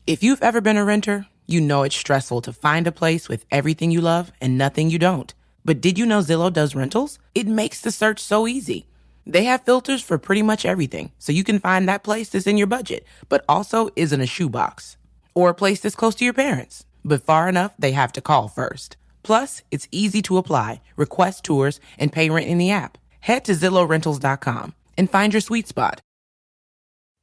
If you've ever been a renter, you know it's stressful to find a place with everything you love and nothing you don't. But did you know Zillow does rentals? It makes the search so easy. They have filters for pretty much everything, so you can find that place that's in your budget, but also isn't a shoebox. Or a place that's close to your parents, but far enough they have to call first. Plus, it's easy to apply, request tours, and pay rent in the app. Head to ZillowRentals.com and find your sweet spot.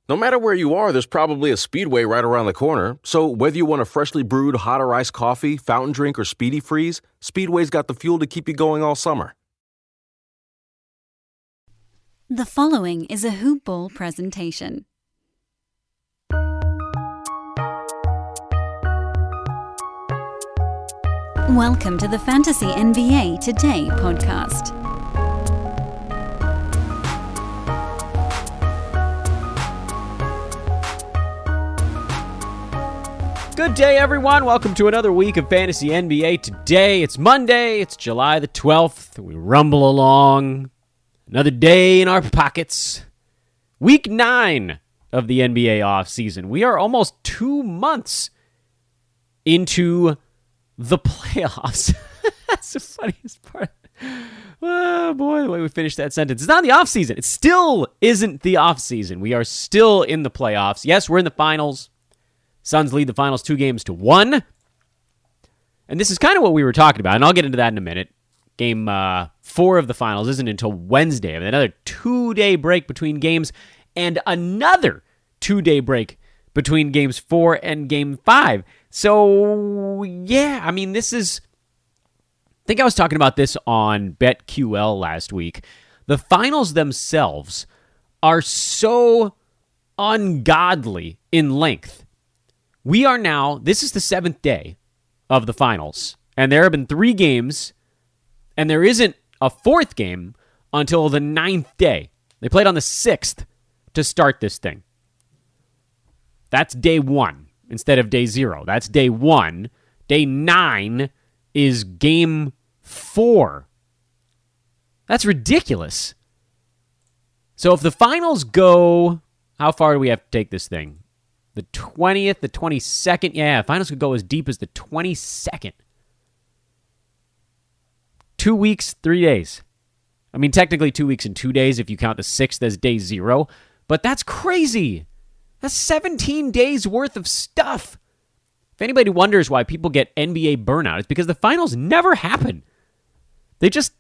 No matter where you are, there's probably a Speedway right around the corner. So whether you want a freshly brewed hot or iced coffee, fountain drink, or speedy freeze, Speedway's got the fuel to keep you going all summer. The following is a Hoop Ball presentation. Welcome to the Fantasy NBA Today podcast. Good day, everyone. Welcome to another week of Fantasy NBA Today. It's Monday. It's July the 12th. We rumble along. Another day in our pockets. Week 9 of the NBA offseason. We are almost 2 months into the playoffs. That's the funniest part. Oh, boy, the way we finished that sentence. It's not the offseason. It still isn't the offseason. We are still in the playoffs. Yes, we're in the finals. Suns lead the finals 2-1. And this is kind of what we were talking about, and I'll get into that in a minute. Game 4 of the finals isn't until Wednesday. Another 2-day break between games and another 2-day break between games 4 and game 5. So, yeah, I mean, this is... I think I was talking about this on BetQL last week. The finals themselves are so ungodly in length. We are now, this is the 7th day of the finals, and there have been 3 games, and there isn't a 4th game until the 9th day. They played on the 6th to start this thing. That's day 1 instead of day 0. That's day 1. Day 9 is game 4. That's ridiculous. So if the finals go, how far do we have to take this thing? The 20th, the 22nd. Yeah, finals could go as deep as the 22nd. 2 weeks, 3 days. I mean, technically 2 weeks and 2 days if you count the 6th as day 0. But that's crazy. That's 17 days worth of stuff. If anybody wonders why people get NBA burnout, it's because the finals never happen. They just...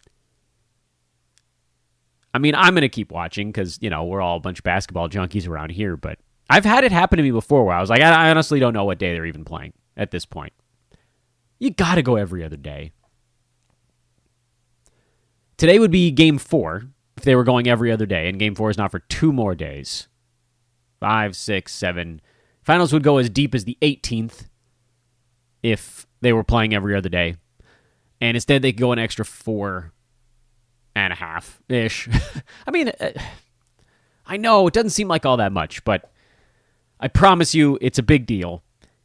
I mean, I'm going to keep watching because, you know, we're all a bunch of basketball junkies around here, but I've had it happen to me before where I was like, I honestly don't know what day they're even playing at this point. You got to go every other day. Today would be game 4 if they were going every other day, and game 4 is not for 2 more days. 5, 6, 7. Finals would go as deep as the 18th if they were playing every other day. And instead they could go an extra 4.5-ish. I mean, I know it doesn't seem like all that much, but I promise you it's a big deal.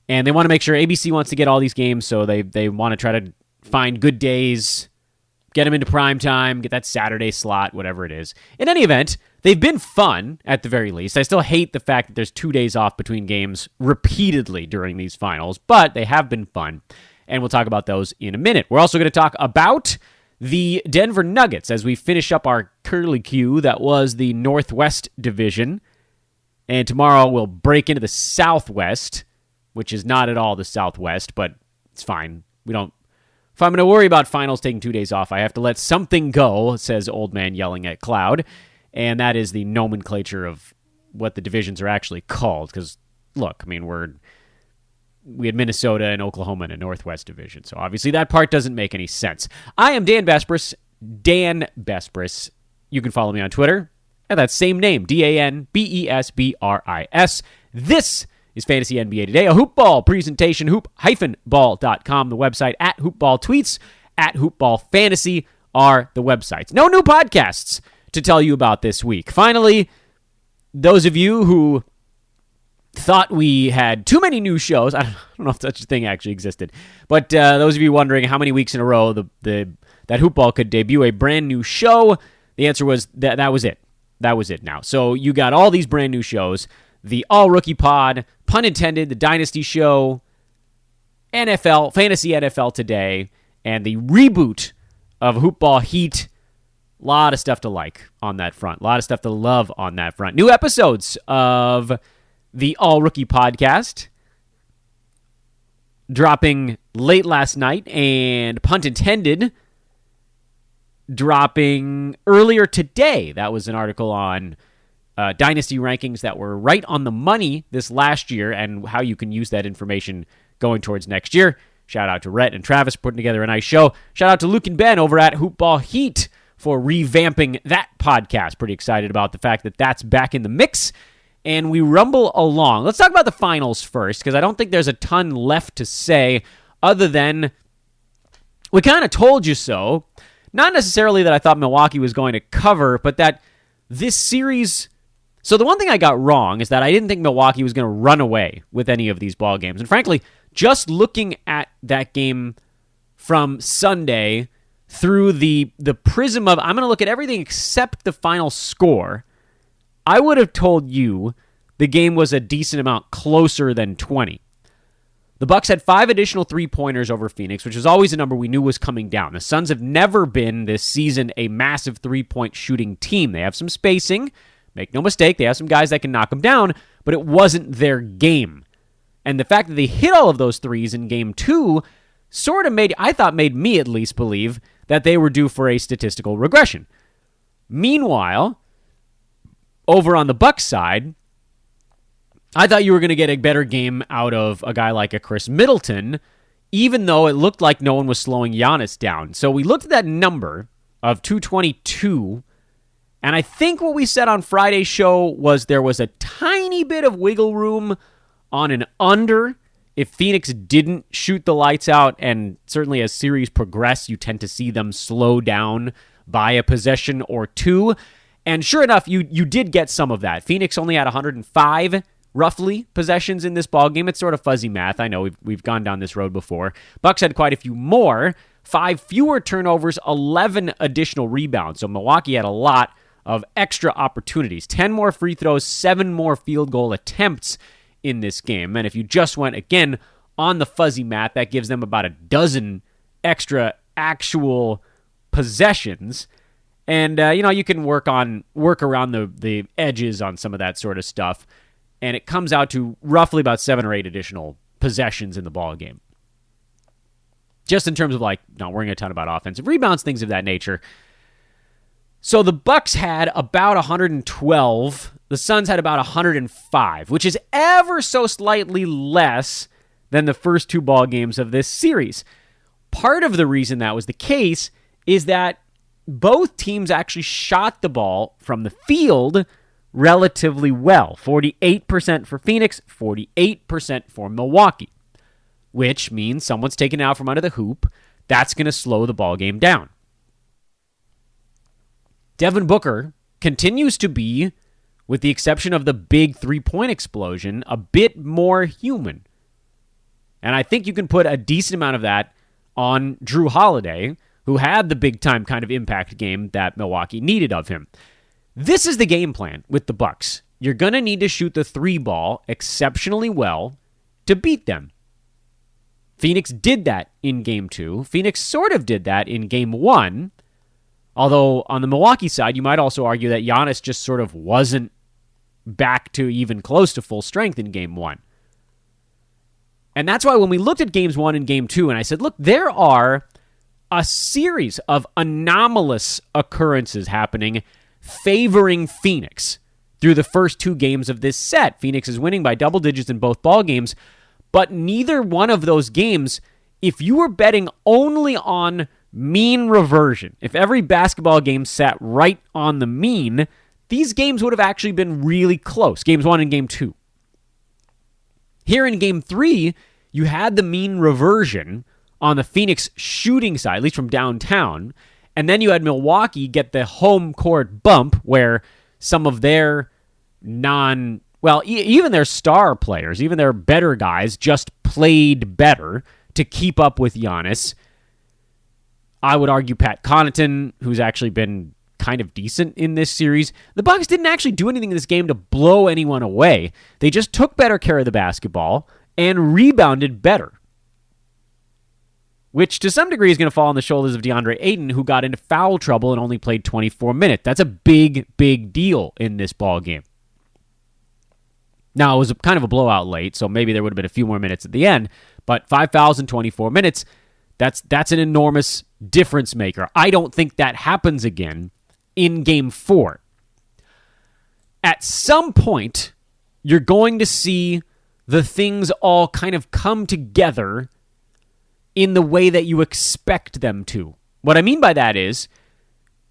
And they want to make sure ABC wants to get all these games, so they want to try to find good days, get them into prime time, get that Saturday slot, whatever it is. In any event, they've been fun, at the very least. I still hate the fact that there's 2 days off between games repeatedly during these finals, but they have been fun, and we'll talk about those in a minute. We're also going to talk about the Denver Nuggets as we finish up our curlicue that was the Northwest Division. And tomorrow we'll break into the Southwest, which is not at all the Southwest, but it's fine. We don't... If I'm going to worry about finals taking 2 days off, I have to let something go, says Old Man Yelling at Cloud. And that is the nomenclature of what the divisions are actually called. Because, look, I mean, we had Minnesota and Oklahoma in a Northwest Division. So obviously that part doesn't make any sense. I am Dan Besbris. Dan Besbris. You can follow me on Twitter at that same name, DanBesbris. This is Fantasy NBA Today, a Hoop Ball presentation, hoop-ball.com, the website, at Hoopball Tweets, at Hoopball Fantasy are the websites. No new podcasts to tell you about this week. Finally, those of you who thought we had too many new shows, I don't know if such a thing actually existed, but those of you wondering how many weeks in a row that Hoop Ball could debut a brand new show, the answer was that was it. That was it now. So you got all these brand new shows. the All Rookie Pod, pun intended, the Dynasty Show, NFL, Fantasy NFL Today, and the reboot of Hoopball Heat. A lot of stuff to like on that front. A lot of stuff to love on that front. New episodes of the All Rookie Podcast dropping late last night, and pun intended, dropping earlier today. That was an article on Dynasty rankings that were right on the money this last year and how you can use that information going towards next year. Shout out to Rhett and Travis for putting together a nice show. Shout out to Luke and Ben over at Hoopball Heat for revamping that podcast. Pretty excited about the fact that that's back in the mix. And we rumble along. Let's talk about the finals first, because I don't think there's a ton left to say other than we kind of told you so. Not necessarily that I thought Milwaukee was going to cover, but that this series... So the one thing I got wrong is that I didn't think Milwaukee was going to run away with any of these ball games. And frankly, just looking at that game from Sunday through the prism of I'm going to look at everything except the final score, I would have told you the game was a decent amount closer than 20. The Bucks had 5 additional three-pointers over Phoenix, which was always a number we knew was coming down. The Suns have never been this season a massive three-point shooting team. They have some spacing. Make no mistake, they have some guys that can knock them down, but it wasn't their game. And the fact that they hit all of those threes in game 2 sort of made me at least believe that they were due for a statistical regression. Meanwhile, over on the Bucks side, I thought you were going to get a better game out of a guy like a Chris Middleton, even though it looked like no one was slowing Giannis down. So we looked at that number of 222, and I think what we said on Friday's show was there was a tiny bit of wiggle room on an under if Phoenix didn't shoot the lights out, and certainly as series progress, you tend to see them slow down by a possession or two. And sure enough, you did get some of that. Phoenix only had 105, roughly, possessions in this ballgame. It's sort of fuzzy math. I know we've gone down this road before. Bucks had quite a few more. 5 fewer turnovers, 11 additional rebounds. So Milwaukee had a lot of extra opportunities. 10 more free throws, 7 more field goal attempts in this game. And if you just went, again, on the fuzzy math, that gives them about a dozen extra actual possessions. And, you can work around the edges on some of that sort of stuff. And it comes out to roughly about 7 or 8 additional possessions in the ball game. Just in terms of, not worrying a ton about offensive rebounds, things of that nature. So the Bucks had about 112. The Suns had about 105, which is ever so slightly less than the first 2 ball games of this series. Part of the reason that was the case is that both teams actually shot the ball from the field relatively well. 48% for Phoenix, 48% for Milwaukee, which means someone's taken out from under the hoop. That's going to slow the ball game down. Devin Booker continues to be, with the exception of the big three-point explosion, a bit more human. And I think you can put a decent amount of that on Drew Holiday, who had the big-time kind of impact game that Milwaukee needed of him. This is the game plan with the Bucks. You're going to need to shoot the 3 ball exceptionally well to beat them. Phoenix did that in Game 2. Phoenix sort of did that in Game 1. Although, on the Milwaukee side, you might also argue that Giannis just sort of wasn't back to even close to full strength in Game 1. And that's why when we looked at Games 1 and Game 2, and I said, look, there are a series of anomalous occurrences happening favoring Phoenix through the first 2 games of this set. Phoenix is winning by double digits in both ball games, but neither one of those games, if you were betting only on mean reversion, if every basketball game sat right on the mean, these games would have actually been really close. Games 1 and Game 2. Here in Game 3, you had the mean reversion on the Phoenix shooting side, at least from downtown, and then you had Milwaukee get the home court bump where some of their even their star players, even their better guys, just played better to keep up with Giannis. I would argue Pat Connaughton, who's actually been kind of decent in this series. The Bucks didn't actually do anything in this game to blow anyone away. They just took better care of the basketball and rebounded better, which to some degree is going to fall on the shoulders of DeAndre Ayton, who got into foul trouble and only played 24 minutes. That's a big, big deal in this ball game. Now, it was kind of a blowout late, so maybe there would have been a few more minutes at the end, but 5 fouls in 24 minutes, that's an enormous difference maker. I don't think that happens again in Game 4. At some point, you're going to see the things all kind of come together in the way that you expect them to. What I mean by that is,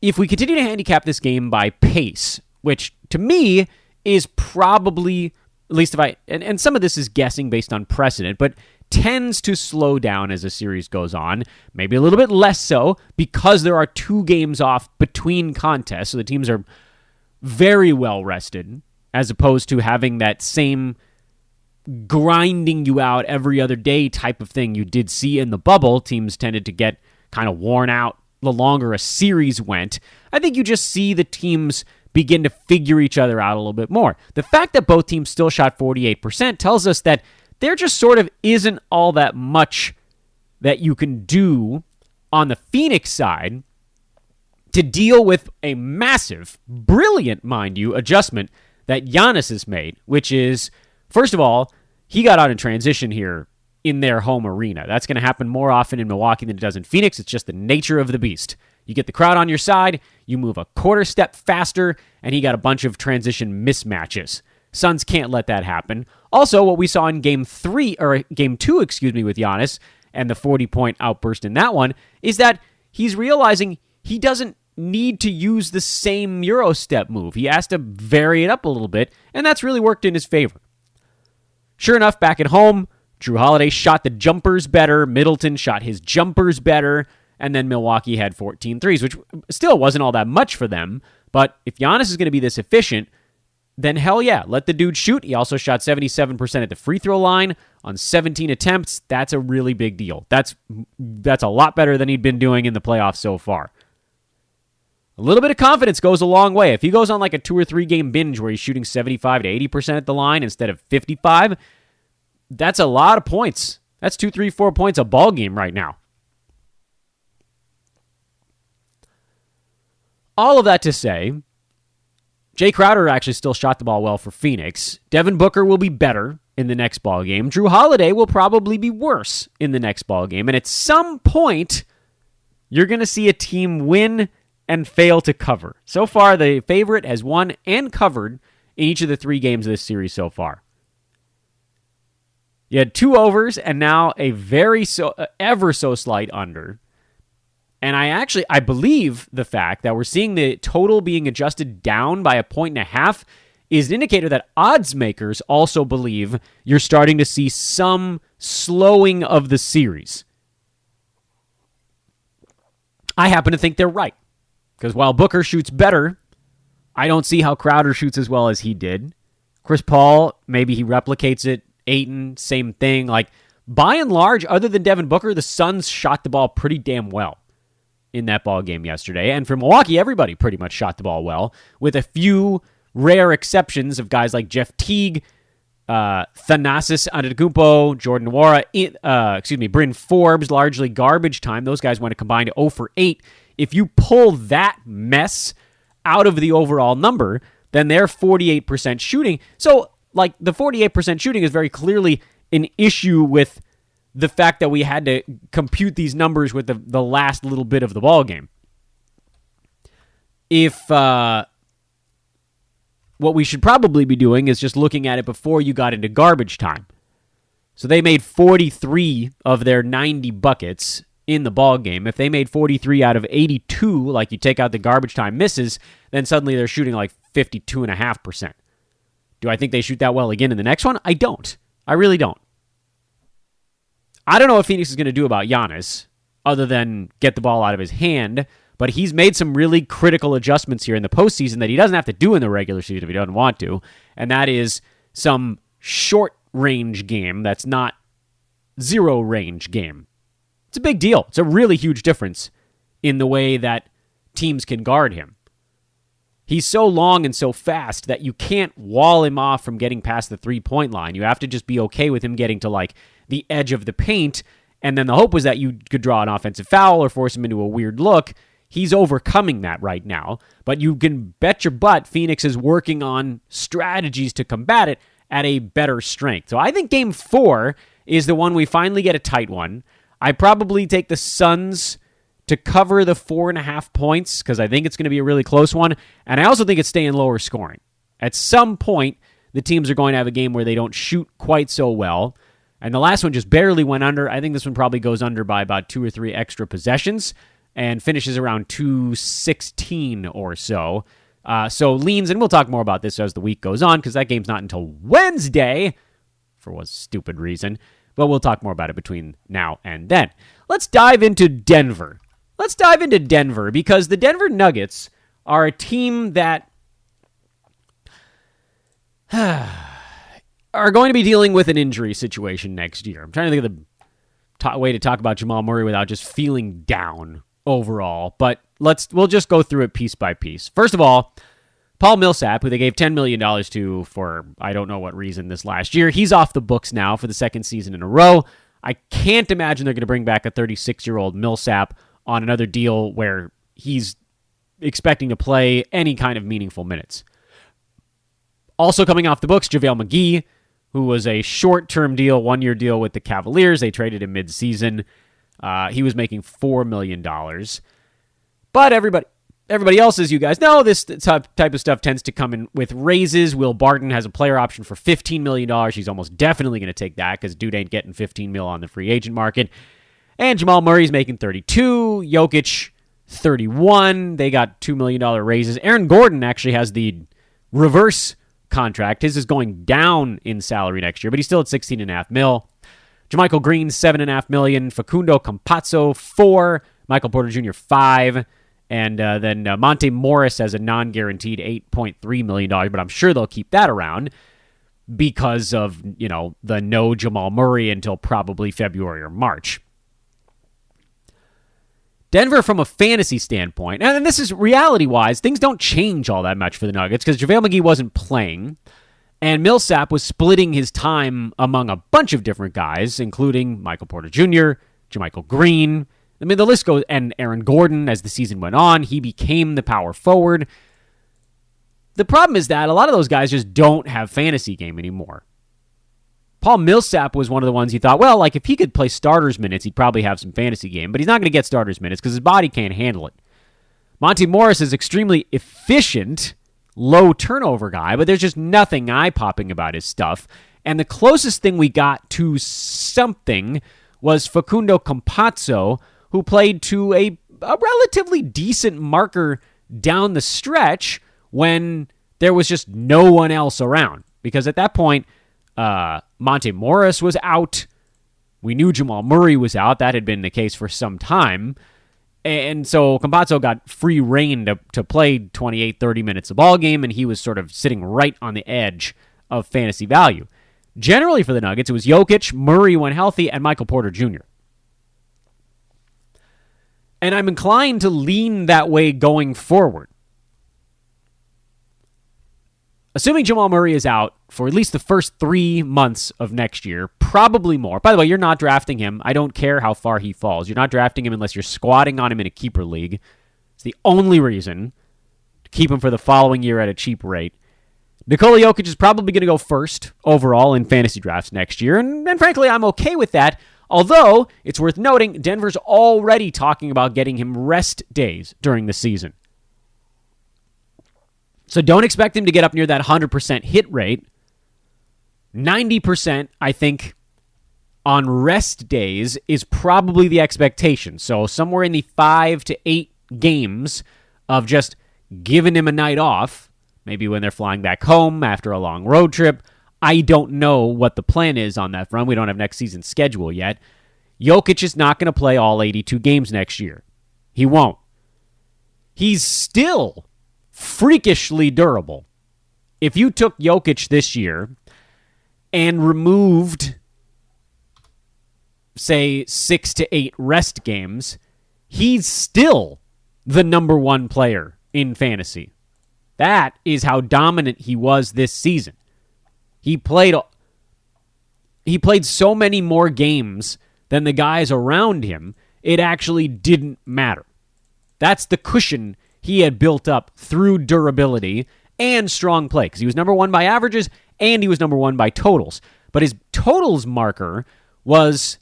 if we continue to handicap this game by pace, which to me is probably, at least if and some of this is guessing based on precedent, but tends to slow down as the series goes on, maybe a little bit less so because there are 2 games off between contests, so the teams are very well rested, as opposed to having that same grinding you out every other day type of thing you did see in the bubble. Teams tended to get kind of worn out the longer a series went. I think you just see the teams begin to figure each other out a little bit more. The fact that both teams still shot 48% tells us that there just sort of isn't all that much that you can do on the Phoenix side to deal with a massive, brilliant, mind you, adjustment that Giannis has made, which is, first of all, he got out in transition here in their home arena. That's going to happen more often in Milwaukee than it does in Phoenix. It's just the nature of the beast. You get the crowd on your side, you move a quarter step faster, and he got a bunch of transition mismatches. Suns can't let that happen. Also, what we saw in Game 2, with Giannis, and the 40-point outburst in that one, is that he's realizing he doesn't need to use the same Euro step move. He has to vary it up a little bit, and that's really worked in his favor. Sure enough, back at home, Jrue Holiday shot the jumpers better, Middleton shot his jumpers better, and then Milwaukee had 14 threes, which still wasn't all that much for them. But if Giannis is going to be this efficient, then hell yeah, let the dude shoot. He also shot 77% at the free throw line on 17 attempts. That's a really big deal. That's a lot better than he'd been doing in the playoffs so far. A little bit of confidence goes a long way. If he goes on like a 2 or 3 game binge where he's shooting 75 to 80% at the line instead of 55, that's a lot of points. That's 2, 3, 4 points a ball game right now. All of that to say, Jay Crowder actually still shot the ball well for Phoenix. Devin Booker will be better in the next ball game. Jrue Holiday will probably be worse in the next ball game. And at some point, you're going to see a team win and fail to cover. So far, the favorite has won and covered in each of the 3 games of this series so far. You had 2 overs and now a ever so slight under. And I believe the fact that we're seeing the total being adjusted down by 1.5 is an indicator that odds makers also believe you're starting to see some slowing of the series. I happen to think they're right. Because while Booker shoots better, I don't see how Crowder shoots as well as he did. Chris Paul, maybe he replicates it. Ayton, same thing. Like, by and large, other than Devin Booker, the Suns shot the ball pretty damn well in that ball game yesterday. And for Milwaukee, everybody pretty much shot the ball well, with a few rare exceptions of guys like Jeff Teague, Thanasis Antetokounmpo, Jordan Nwora, Bryn Forbes, largely garbage time. Those guys went a combined 0 for 8. If you pull that mess out of the overall number, then they're 48% shooting. So, like, the 48% shooting is very clearly an issue with the fact that we had to compute these numbers with the last little bit of the ball game. If what we should probably be doing is just looking at it before you got into garbage time. So they made 43 of their 90 buckets in the ball game. If they made 43 out of 82, like you take out the garbage time misses, then suddenly they're shooting like 52.5%. Do I think they shoot that well again in the next one? I don't. I really don't. I don't know what Phoenix is going to do about Giannis, other than get the ball out of his hand, but he's made some really critical adjustments here in the postseason that he doesn't have to do in the regular season if he doesn't want to, and that is some short-range game that's not zero-range game. It's a big deal. It's a really huge difference in the way that teams can guard him. He's so long and so fast that you can't wall him off from getting past the 3-point line. You have to just be okay with him getting to like the edge of the paint, and then the hope was that you could draw an offensive foul or force him into a weird look. He's overcoming that right now, but you can bet your butt Phoenix is working on strategies to combat it at a better strength. So I think Game 4 is the one we finally get a tight one. I probably take the Suns to cover the 4.5 points because I think it's going to be a really close one, and I also think it's staying lower scoring. At some point, the teams are going to have a game where they don't shoot quite so well, and the last one just barely went under. I think this one probably goes under by about 2 or 3 extra possessions and finishes around 216 or so. So leans, and we'll talk more about this as the week goes on because that game's not until Wednesday for what stupid reason, but we'll talk more about it between now and then. Let's dive into Denver. Because the Denver Nuggets are a team that are going to be dealing with an injury situation next year. I'm trying to think of the way to talk about Jamal Murray without just feeling down overall, but we'll just go through it piece by piece. First of all, Paul Millsap, who they gave $10 million to for I don't know what reason this last year, he's off the books now for the second season in a row. I can't imagine they're going to bring back a 36-year-old Millsap on another deal where he's expecting to play any kind of meaningful minutes. Also coming off the books, JaVale McGee, who was a short-term deal, 1-year deal with the Cavaliers. They traded him mid-season. He was making $4 million. But everybody else, as you guys know, this type of stuff tends to come in with raises. Will Barton has a player option for $15 million. He's almost definitely going to take that because dude ain't getting $15 million on the free agent market. And Jamal Murray's making $32. Jokic, $31. They got $2 million raises. Aaron Gordon actually has the reverse contract. His is going down in salary next year, but he's still at $16.5 million. JaMychal Green, $7.5 million. Facundo Campazzo, $4 million. Michael Porter Jr., $5 million. And then Monte Morris has a non-guaranteed $8.3 million, but I'm sure they'll keep that around because of, the no Jamal Murray until probably February or March. Denver, from a fantasy standpoint, and this is reality-wise, things don't change all that much for the Nuggets because JaVale McGee wasn't playing, and Millsap was splitting his time among a bunch of different guys, including Michael Porter Jr., JaMychal Green. I mean, the list goes, and Aaron Gordon, as the season went on, he became the power forward. The problem is that a lot of those guys just don't have fantasy game anymore. Paul Millsap was one of the ones you thought, well, like if he could play starters minutes, he'd probably have some fantasy game, but he's not going to get starters minutes because his body can't handle it. Monte Morris is extremely efficient, low turnover guy, but there's just nothing eye-popping about his stuff. And the closest thing we got to something was Facundo Campazzo, who played to a relatively decent marker down the stretch when there was just no one else around. Because at that point, Monte Morris was out. We knew Jamal Murray was out. That had been the case for some time. And so Campazzo got free reign to play 28, 30 minutes a ball game, and he was sort of sitting right on the edge of fantasy value. Generally for the Nuggets, it was Jokic, Murray when healthy, and Michael Porter Jr. And I'm inclined to lean that way going forward. Assuming Jamal Murray is out for at least the first 3 months of next year, probably more. By the way, you're not drafting him. I don't care how far he falls. You're not drafting him unless you're squatting on him in a keeper league. It's the only reason to keep him for the following year at a cheap rate. Nikola Jokic is probably going to go first overall in fantasy drafts next year, and frankly, I'm okay with that. Although, it's worth noting, Denver's already talking about getting him rest days during the season. So don't expect him to get up near that 100% hit rate. 90%, I think, on rest days is probably the expectation. So somewhere in the 5 to 8 games of just giving him a night off, maybe when they're flying back home after a long road trip. I don't know what the plan is on that front. We don't have next season's schedule yet. Jokic is not going to play all 82 games next year. He won't. He's still freakishly durable. If you took Jokic this year and removed, say, 6 to 8 rest games, he's still the number one player in fantasy. That is how dominant he was this season. He played so many more games than the guys around him, it actually didn't matter. That's the cushion he had built up through durability and strong play, because he was number one by averages and he was number one by totals. But his totals marker was,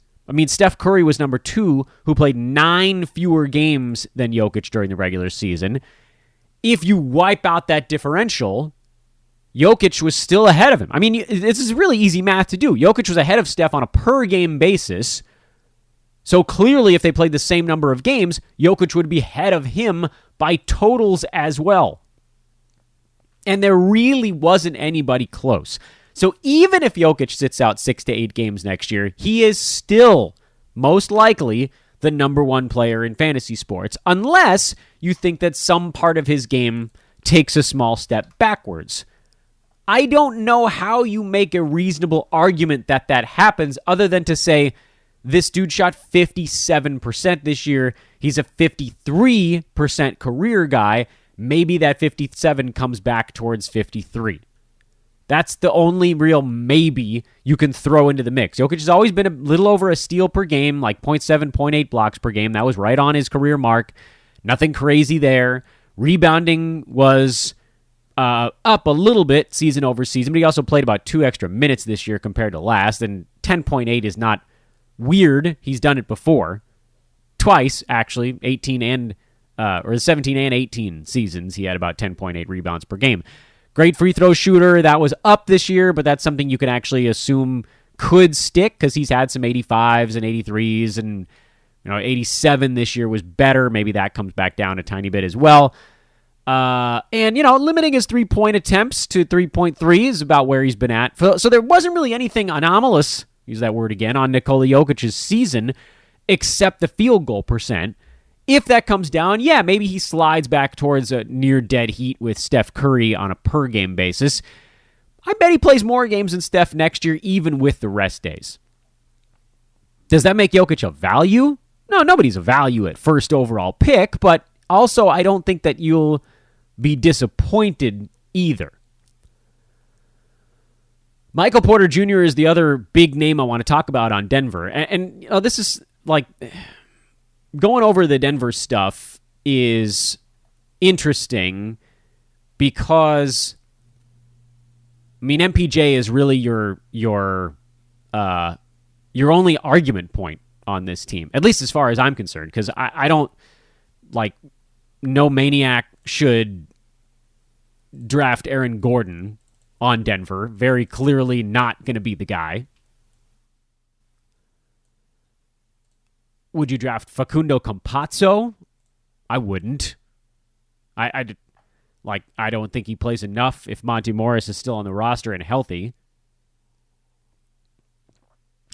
Steph Curry was number two, who played 9 fewer games than Jokic during the regular season. If you wipe out that differential, Jokic was still ahead of him. This is really easy math to do. Jokic was ahead of Steph on a per-game basis. So clearly, if they played the same number of games, Jokic would be ahead of him by totals as well. And there really wasn't anybody close. So even if Jokic sits out 6 to 8 games next year, he is still most likely the number one player in fantasy sports, unless you think that some part of his game takes a small step backwards. I don't know how you make a reasonable argument that happens other than to say, this dude shot 57% this year. He's a 53% career guy. Maybe that 57 comes back towards 53. That's the only real maybe you can throw into the mix. Jokic has always been a little over a steal per game, like 0.7, 0.8 blocks per game. That was right on his career mark. Nothing crazy there. Rebounding was up a little bit season over season, but he also played about 2 extra minutes this year compared to last, and 10.8 is not weird. He's done it before. Twice, actually, 17 and 18 seasons, he had about 10.8 rebounds per game. Great free throw shooter. That was up this year, but that's something you can actually assume could stick because he's had some 85s and 83s, and 87 this year was better. Maybe that comes back down a tiny bit as well. And limiting his 3-point attempts to 3.3 is about where he's been at. So there wasn't really anything anomalous, use that word again, on Nikola Jokic's season except the field goal percent. If that comes down, yeah, maybe he slides back towards a near dead heat with Steph Curry on a per-game basis. I bet he plays more games than Steph next year, even with the rest days. Does that make Jokic a value? No, nobody's a value at first overall pick, but also I don't think that you'll be disappointed either. Michael Porter Jr. is the other big name I want to talk about on Denver. And this is like... Going over the Denver stuff is interesting because, MPJ is really your only argument point on this team, at least as far as I'm concerned, because I don't, no maniac should draft Aaron Gordon on Denver. Very clearly not going to be the guy. Would you draft Facundo Campazzo? I wouldn't. I don't think he plays enough if Monte Morris is still on the roster and healthy.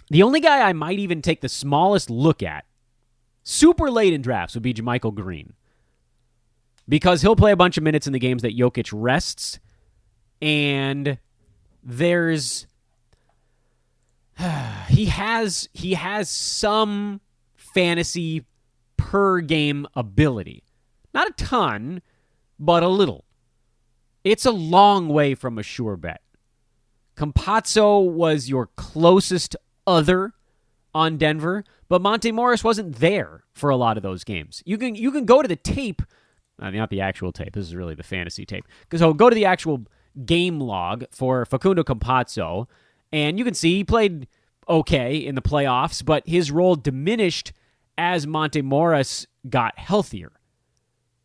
The only guy I might even take the smallest look at, super late in drafts, would be JaMychal Green. Because he'll play a bunch of minutes in the games that Jokic rests, and there's... he has some fantasy per game ability. Not a ton, but a little. It's a long way from a sure bet. Campazzo was your closest other on Denver, but Monte Morris wasn't there for a lot of those games. You can go to the tape, not the actual tape, this is really the fantasy tape. So go to the actual game log for Facundo Campazzo, and you can see he played okay in the playoffs, but his role diminished as Monte Morris got healthier.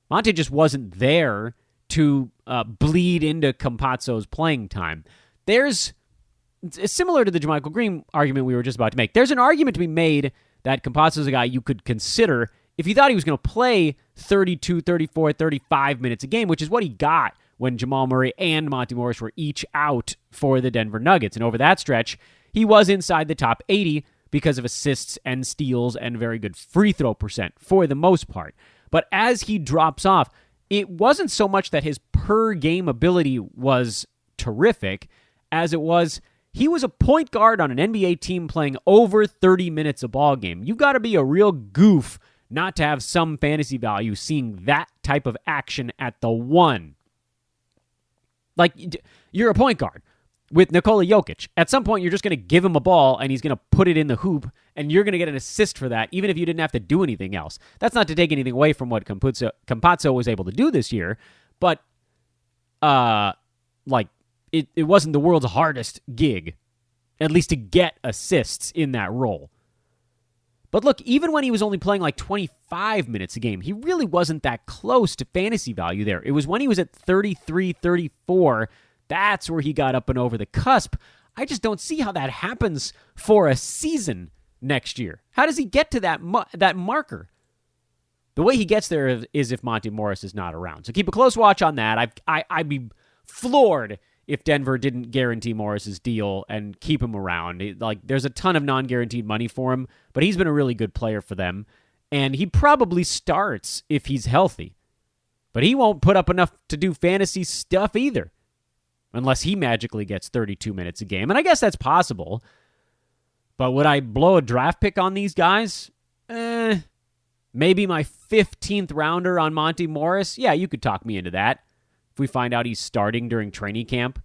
Monte just wasn't there to bleed into Campazzo's playing time. It's similar to the JaMychal Green argument we were just about to make. There's an argument to be made that Campazzo's a guy you could consider if you thought he was going to play 32, 34, 35 minutes a game, which is what he got when Jamal Murray and Monte Morris were each out for the Denver Nuggets. And over that stretch, he was inside the top 80 because of assists and steals and very good free throw percent for the most part. But as he drops off, it wasn't so much that his per-game ability was terrific as it was he was a point guard on an NBA team playing over 30 minutes a ball game. You've got to be a real goof not to have some fantasy value seeing that type of action at the one. Like, you're a point guard with Nikola Jokic. At some point, you're just going to give him a ball, and he's going to put it in the hoop, and you're going to get an assist for that, even if you didn't have to do anything else. That's not to take anything away from what Campazzo was able to do this year, but it wasn't the world's hardest gig, at least to get assists in that role. But look, even when he was only playing like 25 minutes a game, he really wasn't that close to fantasy value there. It was when he was at 33, 34, that's where he got up and over the cusp. I just don't see how that happens for a season next year. How does he get to that marker? The way he gets there is if Monte Morris is not around. So keep a close watch on that. I'd be floored if Denver didn't guarantee Morris's deal and keep him around. There's a ton of non-guaranteed money for him, but he's been a really good player for them, and he probably starts if he's healthy. But he won't put up enough to do fantasy stuff either, unless he magically gets 32 minutes a game, and I guess that's possible. But would I blow a draft pick on these guys? Maybe my 15th rounder on Monte Morris? Yeah, you could talk me into that. If we find out he's starting during training camp.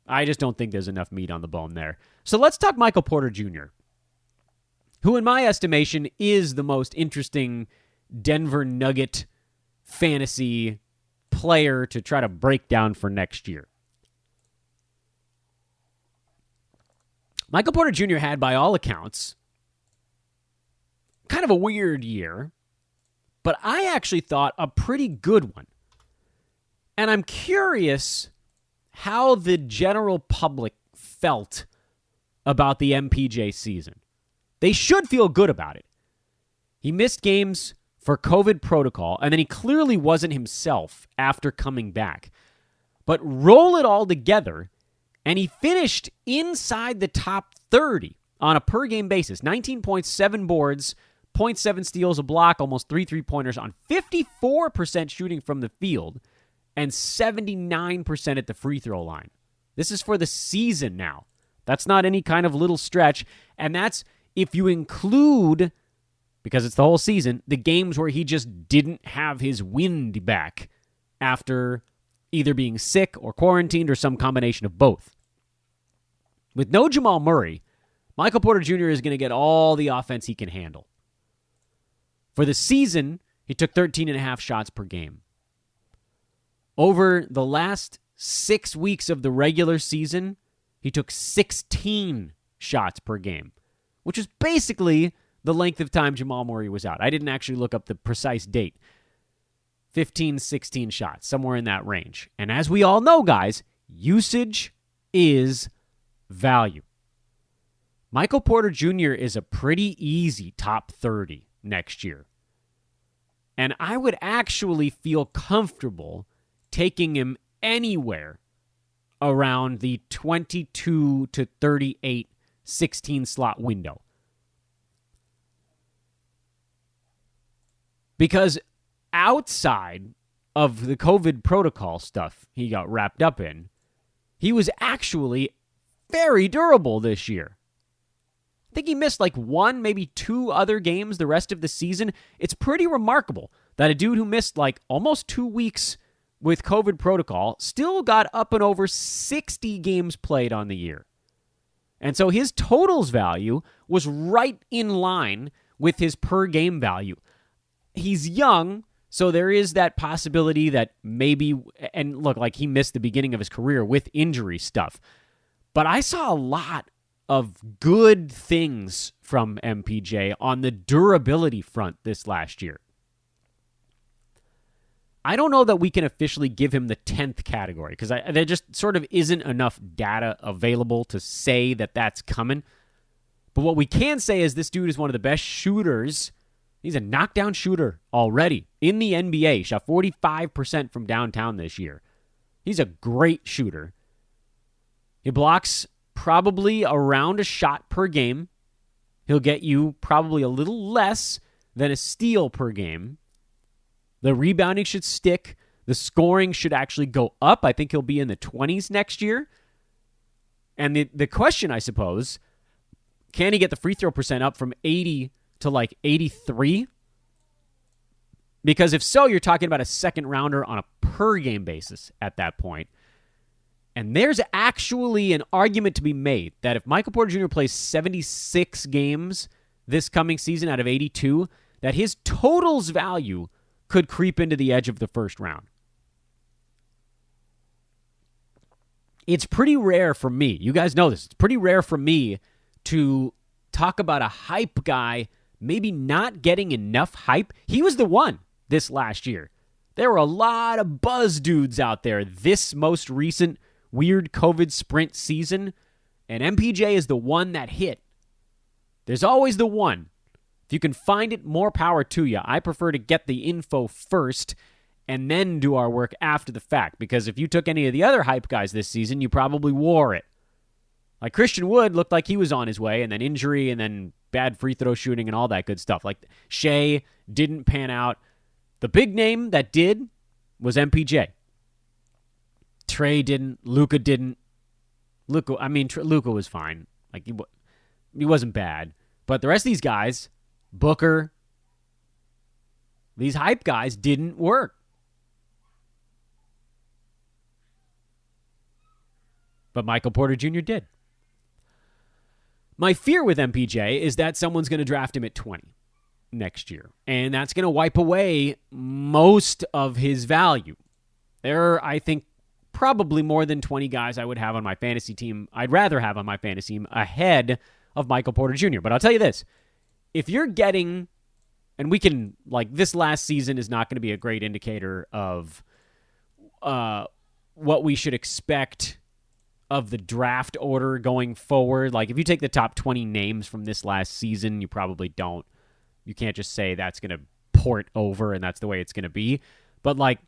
I just don't think there's enough meat on the bone there. So let's talk Michael Porter Jr., who in my estimation is the most interesting Denver Nugget fantasy player to try to break down for next year. Michael Porter Jr. had, by all accounts, kind of a weird year, but I actually thought a pretty good one. And I'm curious how the general public felt about the MPJ season. They should feel good about it. He missed games for COVID protocol, and then he clearly wasn't himself after coming back. But roll it all together, and he finished inside the top 30 on a per-game basis. 19.7 boards, 0.7 steals, a block, almost 3 3-pointers on 54% shooting from the field, and 79% at the free throw line. This is for the season now. That's not any kind of little stretch, and that's if you include, because it's the whole season, the games where he just didn't have his wind back after either being sick or quarantined or some combination of both. With no Jamal Murray, Michael Porter Jr. is going to get all the offense he can handle. For the season, he took 13.5 shots per game. Over the last 6 weeks of the regular season, he took 16 shots per game, which is basically the length of time Jamal Murray was out. I didn't actually look up the precise date. 15, 16 shots, somewhere in that range. And as we all know, guys, usage is value. Michael Porter Jr. is a pretty easy top 30 next year. And I would actually feel comfortable taking him anywhere around the 22 to 38 16-slot window. Because outside of the COVID protocol stuff he got wrapped up in, he was actually very durable this year. I think he missed like 1, maybe 2 other games the rest of the season. It's pretty remarkable that a dude who missed like almost 2 weeks with COVID protocol still got up and over 60 games played on the year. And so his totals value was right in line with his per game value. He's young, so there is that possibility that maybe, and look, like he missed the beginning of his career with injury stuff. But I saw a lot of good things from MPJ on the durability front this last year. I don't know that we can officially give him the 10th category because there just sort of isn't enough data available to say that that's coming. But what we can say is this dude is one of the best shooters. He's a knockdown shooter already in the NBA. Shot 45% from downtown this year. He's a great shooter. He blocks probably around a shot per game. He'll get you probably a little less than a steal per game. The rebounding should stick. The scoring should actually go up. I think he'll be in the 20s next year. And the question, I suppose, can he get the free throw percent up from 80 to like 83? Because if so, you're talking about a second rounder on a per game basis at that point. And there's actually an argument to be made that if Michael Porter Jr. plays 76 games this coming season out of 82, that his totals value could creep into the edge of the first round. It's pretty rare for me. You guys know this. It's pretty rare for me to talk about a hype guy maybe not getting enough hype. He was the one this last year. There were a lot of buzz dudes out there this most recent weird COVID sprint season, and MPJ is the one that hit. There's always the one. If you can find it, more power to you. I prefer to get the info first and then do our work after the fact, because if you took any of the other hype guys this season, you probably wore it. Like Christian Wood looked like he was on his way, and then injury, and then bad free throw shooting and all that good stuff. Like Shea didn't pan out. The big name that did was MPJ. Trey didn't. Luka didn't. Luka was fine. Like he wasn't bad. But the rest of these guys, Booker, these hype guys didn't work. But Michael Porter Jr. did. My fear with MPJ is that someone's going to draft him at 20 next year, and that's going to wipe away most of his value. There are, I think, probably more than 20 guys I would have on my fantasy team. I'd rather have on my fantasy team ahead of Michael Porter Jr. But I'll tell you this. If you're getting, and we can, like, this last season is not going to be a great indicator of what we should expect of the draft order going forward. Like, if you take the top 20 names from this last season, you probably don't. You can't just say that's going to port over and that's the way it's going to be. But, like,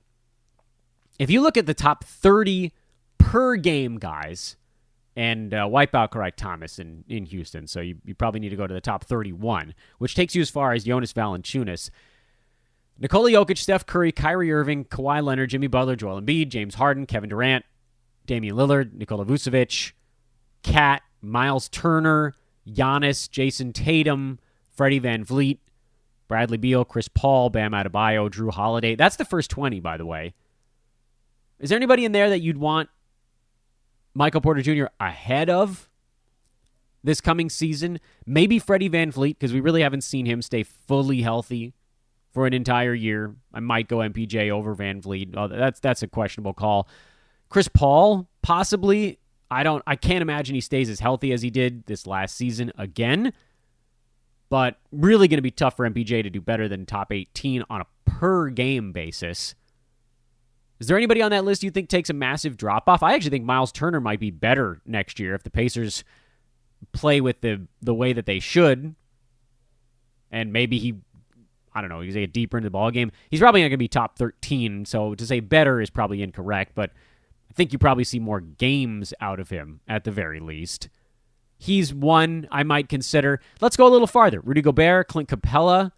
if you look at the top 30 per game guys, and wipe out Kari Thomas in Houston, so you probably need to go to the top 31, which takes you as far as Jonas Valanciunas, Nikola Jokic, Steph Curry, Kyrie Irving, Kawhi Leonard, Jimmy Butler, Joel Embiid, James Harden, Kevin Durant, Damian Lillard, Nikola Vucevic, Kat, Miles Turner, Giannis, Jason Tatum, Freddie VanVleet, Bradley Beal, Chris Paul, Bam Adebayo, Drew Holiday. That's the first 20, by the way. Is there anybody in there that you'd want Michael Porter Jr. ahead of this coming season? Maybe Freddie VanVleet, because we really haven't seen him stay fully healthy for an entire year. I might go MPJ over VanVleet. Oh, that's a questionable call. Chris Paul, possibly. I can't imagine he stays as healthy as he did this last season again. But really going to be tough for MPJ to do better than top 18 on a per game basis. Is there anybody on that list you think takes a massive drop-off? I actually think Miles Turner might be better next year if the Pacers play with the way that they should. And maybe he's going to get deeper into the ballgame. He's probably not going to be top 13, so to say better is probably incorrect, but I think you probably see more games out of him at the very least. He's one I might consider. Let's go a little farther. Rudy Gobert, Clint Capella,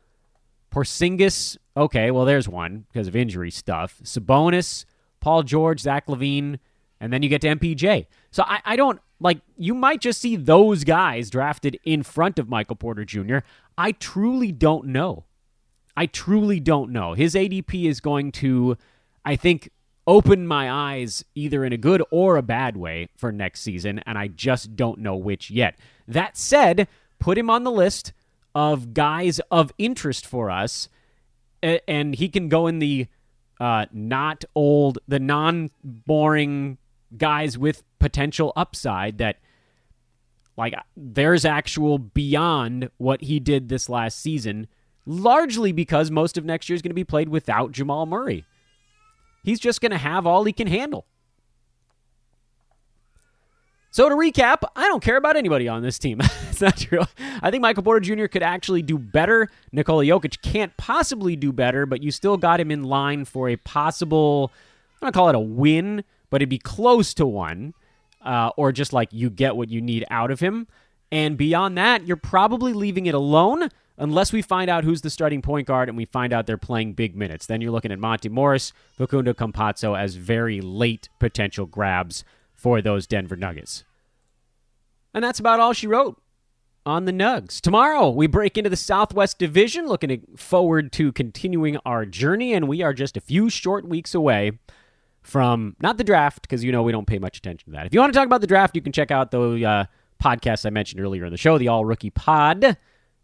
Porzingis. Okay, well, there's one because of injury stuff. Sabonis, Paul George, Zach LaVine, and then you get to MPJ. So I don't, like, you might just see those guys drafted in front of Michael Porter Jr. I truly don't know. His ADP is going to, I think, open my eyes either in a good or a bad way for next season, and I just don't know which yet. That said, put him on the list of guys of interest for us, and he can go in the not old, the non-boring guys with potential upside that, like, there's actual beyond what he did this last season, largely because most of next year is going to be played without Jamal Murray. He's just going to have all he can handle. So to recap, I don't care about anybody on this team. It's not true. I think Michael Porter Jr. could actually do better. Nikola Jokic can't possibly do better, but you still got him in line for a possible, I'm going to call it a win, but it'd be close to one, or just like you get what you need out of him. And beyond that, you're probably leaving it alone unless we find out who's the starting point guard and we find out they're playing big minutes. Then you're looking at Monte Morris, Facundo Campazzo as very late potential grabs for those Denver Nuggets. And that's about all she wrote on the Nugs. Tomorrow, we break into the Southwest Division, looking forward to continuing our journey, and we are just a few short weeks away from, not the draft, because we don't pay much attention to that. If you want to talk about the draft, you can check out the podcasts I mentioned earlier in the show, the All Rookie Pod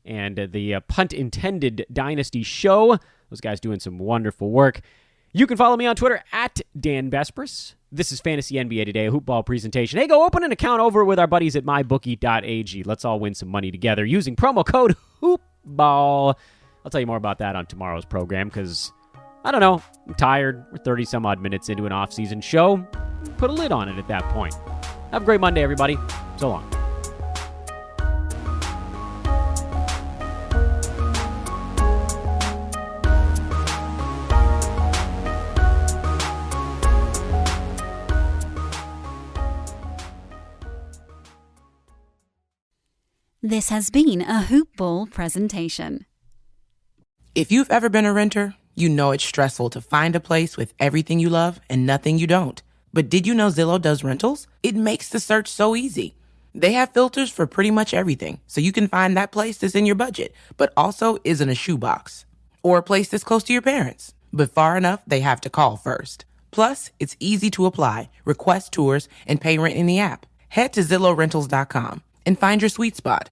and the Punt Intended Dynasty Show. Those guys doing some wonderful work. You can follow me on Twitter at Dan Vespris. This is Fantasy NBA Today, a hoop ball presentation. Hey, go open an account over with our buddies at mybookie.ag. Let's all win some money together using promo code HOOPBALL. I'll tell you more about that on tomorrow's program because, I don't know, I'm tired. We're 30-some-odd minutes into an off-season show. Put a lid on it at that point. Have a great Monday, everybody. So long. This has been a Hoop Ball presentation. If you've ever been a renter, you know it's stressful to find a place with everything you love and nothing you don't. But did you know Zillow does rentals? It makes the search so easy. They have filters for pretty much everything, so you can find that place that's in your budget, but also isn't a shoebox. Or a place that's close to your parents, but far enough they have to call first. Plus, it's easy to apply, request tours, and pay rent in the app. Head to ZillowRentals.com and find your sweet spot.